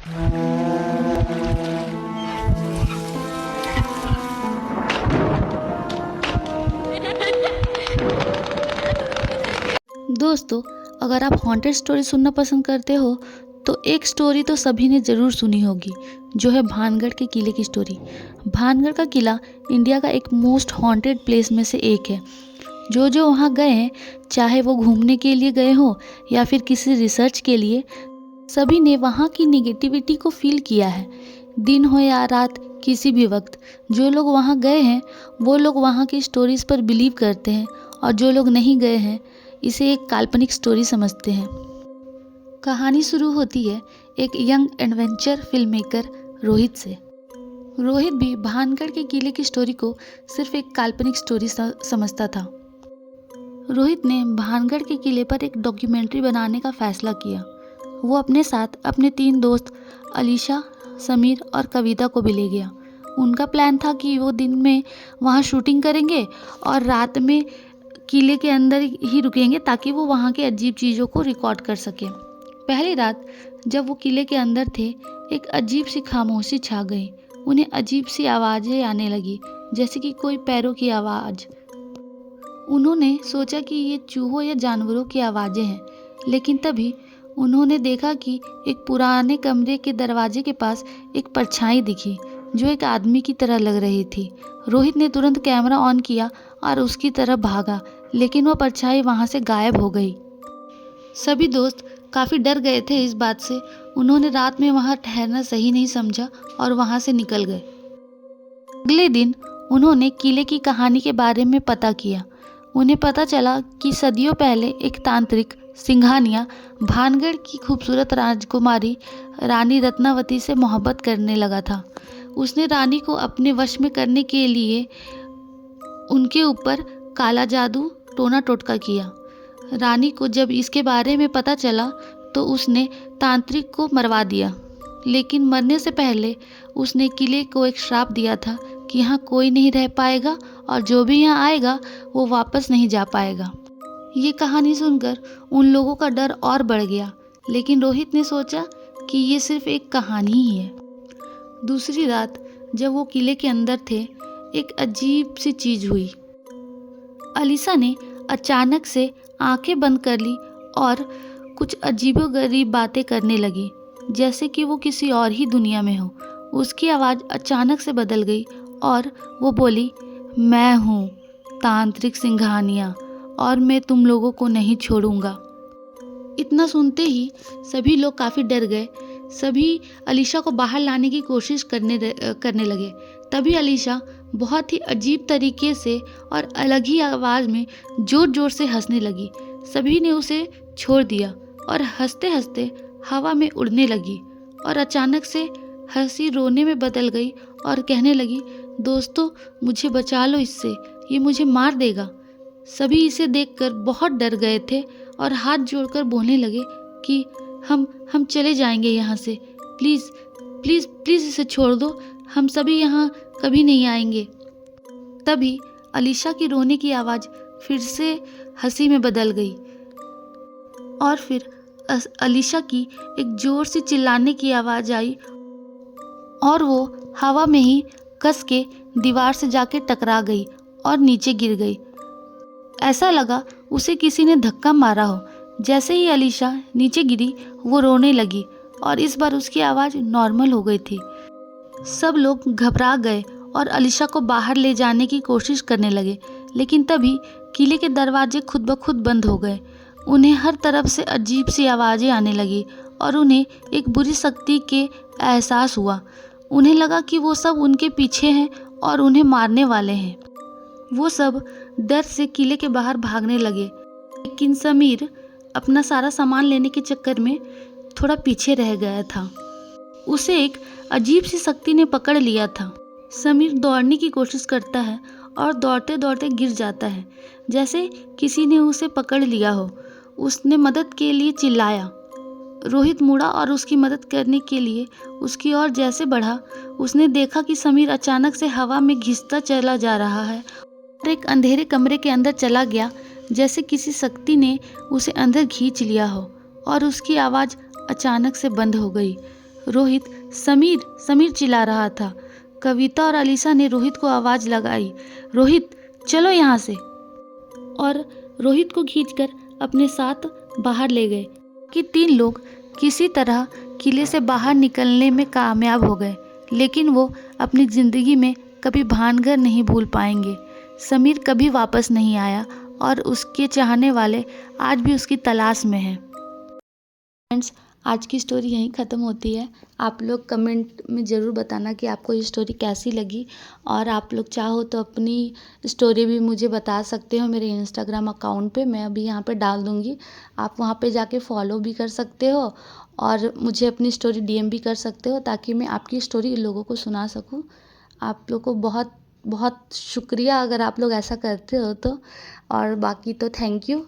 दोस्तों, अगर आप हॉन्टेड स्टोरी सुनना पसंद करते हो तो एक स्टोरी तो सभी ने ज़रूर सुनी होगी, जो है भानगढ़ के किले की स्टोरी। भानगढ़ का किला इंडिया का एक मोस्ट हॉन्टेड प्लेस में से एक है। जो जो वहाँ गए हैं, चाहे वो घूमने के लिए गए हों या फिर किसी रिसर्च के लिए, सभी ने वहाँ की निगेटिविटी को फील किया है। दिन हो या रात, किसी भी वक्त जो लोग वहाँ गए हैं वो लोग वहाँ की स्टोरीज़ पर बिलीव करते हैं, और जो लोग नहीं गए हैं इसे एक काल्पनिक स्टोरी समझते हैं। कहानी शुरू होती है एक young adventure film maker Rohit से। रोहित भी भानगढ़ के किले की स्टोरी को सिर्फ एक काल्पनिक स्टोरी समझता था। रोहित ने भानगढ़ के किले पर एक डॉक्यूमेंट्री बनाने का फैसला किया। वो अपने साथ अपने 3 दोस्त अलीशा, समीर और कविता को भी ले गया। उनका प्लान था कि वो दिन में वहाँ शूटिंग करेंगे और रात में किले के अंदर ही रुकेंगे, ताकि वो वहाँ के अजीब चीज़ों को रिकॉर्ड कर सकें। पहली रात जब वो किले के अंदर थे, एक अजीब सी खामोशी छा गई। उन्हें अजीब सी आवाज़ें आने लगी, जैसे कि कोई पैरों की आवाज़। उन्होंने सोचा कि ये चूहों या जानवरों की आवाज़ें हैं, लेकिन तभी उन्होंने देखा कि एक पुराने कमरे के दरवाजे के पास एक परछाई दिखी, जो एक आदमी की तरह लग रही थी। रोहित ने तुरंत कैमरा ऑन किया और उसकी तरफ भागा, लेकिन वह परछाई वहाँ से गायब हो गई। सभी दोस्त काफ़ी डर गए थे इस बात से। उन्होंने रात में वहाँ ठहरना सही नहीं समझा और वहाँ से निकल गए। अगले दिन उन्होंने किले की कहानी के बारे में पता किया। उन्हें पता चला कि सदियों पहले एक तांत्रिक सिंघानिया भानगढ़ की खूबसूरत राजकुमारी रानी रत्नावती से मोहब्बत करने लगा था। उसने रानी को अपने वश में करने के लिए उनके ऊपर काला जादू टोना टोटका किया। रानी को जब इसके बारे में पता चला तो उसने तांत्रिक को मरवा दिया, लेकिन मरने से पहले उसने किले को एक श्राप दिया था कि यहाँ कोई नहीं रह पाएगा और जो भी यहाँ आएगा वो वापस नहीं जा पाएगा। ये कहानी सुनकर उन लोगों का डर और बढ़ गया, लेकिन रोहित ने सोचा कि ये सिर्फ एक कहानी ही है। दूसरी रात जब वो किले के अंदर थे, एक अजीब सी चीज़ हुई। अलीशा ने अचानक से आंखें बंद कर ली और कुछ अजीबोगरीब बातें करने लगी, जैसे कि वो किसी और ही दुनिया में हो। उसकी आवाज़ अचानक से बदल गई और वो बोली, मैं हूँ तांत्रिक सिंघानिया और मैं तुम लोगों को नहीं छोड़ूंगा। इतना सुनते ही सभी लोग काफ़ी डर गए। सभी अलीशा को बाहर लाने की कोशिश करने लगे। तभी अलीशा बहुत ही अजीब तरीके से और अलग ही आवाज़ में ज़ोर ज़ोर से हंसने लगी। सभी ने उसे छोड़ दिया और हंसते हंसते हवा में उड़ने लगी, और अचानक से हंसी रोने में बदल गई और कहने लगी, दोस्तों मुझे बचा लो इससे, ये मुझे मार देगा। सभी इसे देखकर बहुत डर गए थे और हाथ जोड़कर बोलने लगे कि हम चले जाएंगे यहाँ से, प्लीज़ प्लीज़ प्लीज़ इसे छोड़ दो, हम सभी यहाँ कभी नहीं आएंगे। तभी अलीशा की रोने की आवाज़ फिर से हंसी में बदल गई और फिर अलीशा की एक ज़ोर से चिल्लाने की आवाज़ आई और वो हवा में ही कस के दीवार से जाके टकरा गई और नीचे गिर गई। ऐसा लगा उसे किसी ने धक्का मारा हो। जैसे ही अलीशा नीचे गिरी, वो रोने लगी और इस बार उसकी आवाज़ नॉर्मल हो गई थी। सब लोग घबरा गए और अलीशा को बाहर ले जाने की कोशिश करने लगे, लेकिन तभी किले के दरवाजे खुद ब खुद बंद हो गए। उन्हें हर तरफ से अजीब सी आवाज़ें आने लगी और उन्हें एक बुरी शक्ति के एहसास हुआ। उन्हें लगा कि वो सब उनके पीछे हैं और उन्हें मारने वाले हैं। वो सब डर से किले के बाहर भागने लगे, लेकिन समीर अपना सारा सामान लेने के चक्कर में थोड़ा पीछे रह गया था। उसे एक अजीब सी शक्ति ने पकड़ लिया था। समीर दौड़ने की कोशिश करता है और दौड़ते दौड़ते गिर जाता है, जैसे किसी ने उसे पकड़ लिया हो। उसने मदद के लिए चिल्लाया। रोहित मुड़ा और उसकी मदद करने के लिए उसकी ओर जैसे बढ़ा, उसने देखा कि समीर अचानक से हवा में घिसता चला जा रहा है और एक अंधेरे कमरे के अंदर चला गया, जैसे किसी शक्ति ने उसे अंदर खींच लिया हो, और उसकी आवाज़ अचानक से बंद हो गई। रोहित समीर समीर चिल्ला रहा था। कविता और अलीशा ने रोहित को आवाज़ लगाई, रोहित चलो यहाँ से, और रोहित को खींचकर अपने साथ बाहर ले गए कि 3 लोग किसी तरह किले से बाहर निकलने में कामयाब हो गए। लेकिन वो अपनी ज़िंदगी में कभी भानगढ़ नहीं भूल पाएंगे। समीर कभी वापस नहीं आया और उसके चाहने वाले आज भी उसकी तलाश में हैं। फ्रेंड्स, आज की स्टोरी यहीं ख़त्म होती है। आप लोग कमेंट में ज़रूर बताना कि आपको ये स्टोरी कैसी लगी, और आप लोग चाहो तो अपनी स्टोरी भी मुझे बता सकते हो मेरे इंस्टाग्राम अकाउंट पे। मैं अभी यहाँ पे डाल दूँगी, आप वहाँ पे जाके फॉलो भी कर सकते हो और मुझे अपनी स्टोरी डीएम भी कर सकते हो, ताकि मैं आपकी स्टोरी लोगों को सुना सकूँ। आप लोग को बहुत बहुत शुक्रिया अगर आप लोग ऐसा करते हो तो, और बाकी तो थैंक यू।